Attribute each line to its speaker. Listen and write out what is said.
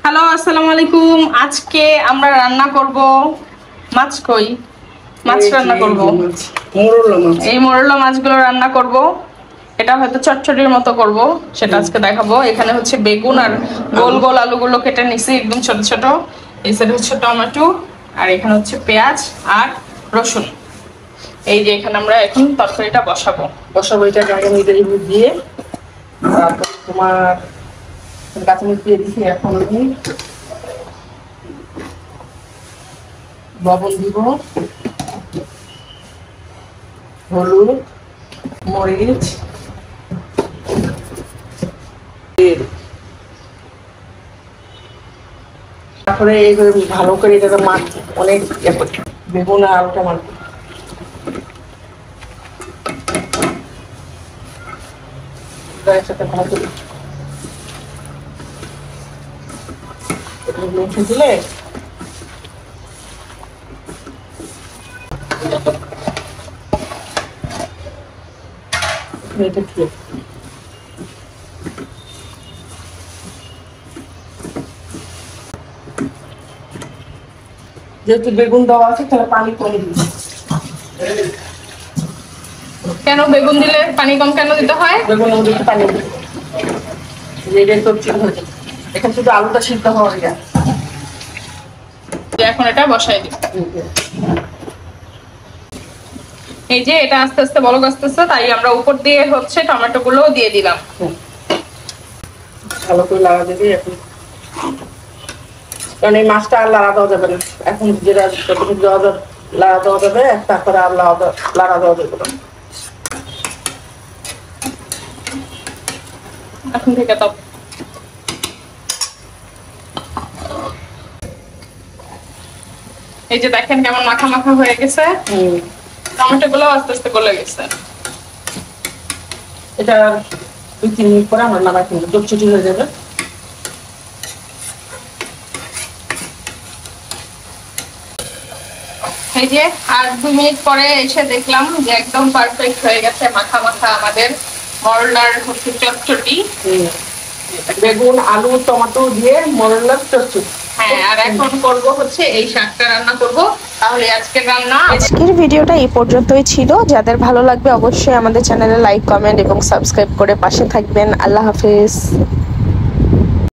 Speaker 1: Hello, আসসালামু আলাইকুম। আজকে আমরা রান্না করব মাছ। মাছ রান্না করব। এই মোরলা মাছগুলো রান্না করব। এটা হয়তো চটচটির মতো করব, সেটা আজকে দেখাবো। এখানে হচ্ছে বেগুন আর গোল গোল আলুগুলো কেটে নিছি একদম ছোট ছোট। এই সাইডে হচ্ছে টমেটো, আর এখানে হচ্ছে পেঁয়াজ আর রসুন। এই যে এখানে আমরা এখন তরকারিটা বসাবো।
Speaker 2: এটা আগে দিয়ে তারপর তোমার কাঁচামরিচ দিয়ে দিচ্ছি। এখন আমি লবণ দিব, হলুদ, মরিচ, তেল, তারপরে এইভাবে ভালো করে এটা মাখবো। অনেক বেগুন আর আলুটা মাখবো। একসাথে ভালো করে মেখে দিলে এটা কি যেহেতু বেগুন দেওয়া আছে তাহলে পানি কম দিবি।
Speaker 1: কেন বেগুন দিলে পানি কম কেন দিতে হয়?
Speaker 2: বেগুন দিতে পানি এখানে শুধু আলুটা সিদ্ধ হওয়া যায়।
Speaker 1: এখন এটা বসাই দিই। এই যে এটা আস্তে আস্তে বলক আসতেছে, তাই আমরা উপর দিয়ে হচ্ছে টমেটো গুলো দিয়ে দিলাম।
Speaker 2: ভালো করে লাগা দেবে এখন, কারণ এই মাছটা আর লাড়া দেওয়া যাবে না। এখন যেটা লাড়া দেওয়া যাবে, তারপরে আর লাড়া দেওয়া যাবে না।
Speaker 1: এখন থেকে তো এই যে দেখেন কেমন মাখা মাখা হয়ে গেছে। টমেটো গুলো আস্তে আস্তে গলে গেছে।
Speaker 2: এটা 2-3 মিনিট পরে আমরা নামাই কিনবো, চটচটি হয়ে যাবে।
Speaker 1: এই যে আর 2 মিনিট পরে এসে দেখলাম যে একদম পারফেক্ট হয়ে গেছে, মাখা মাখা আমাদের মরলার হচ্ছে চটচটি।
Speaker 2: বেগুন, আলু, টমেটো দিয়ে মরলার চটচটি।
Speaker 1: হ্যাঁ, আর এখন করব হচ্ছে এই শাকটা রান্না করব। তাহলে আজকের
Speaker 3: ভিডিওটা এই পর্যন্তই ছিল। যাদের ভালো লাগবে অবশ্যই আমাদের চ্যানেলে লাইক, কমেন্ট এবং সাবস্ক্রাইব করে পাশে থাকবেন। আল্লাহ হাফেজ।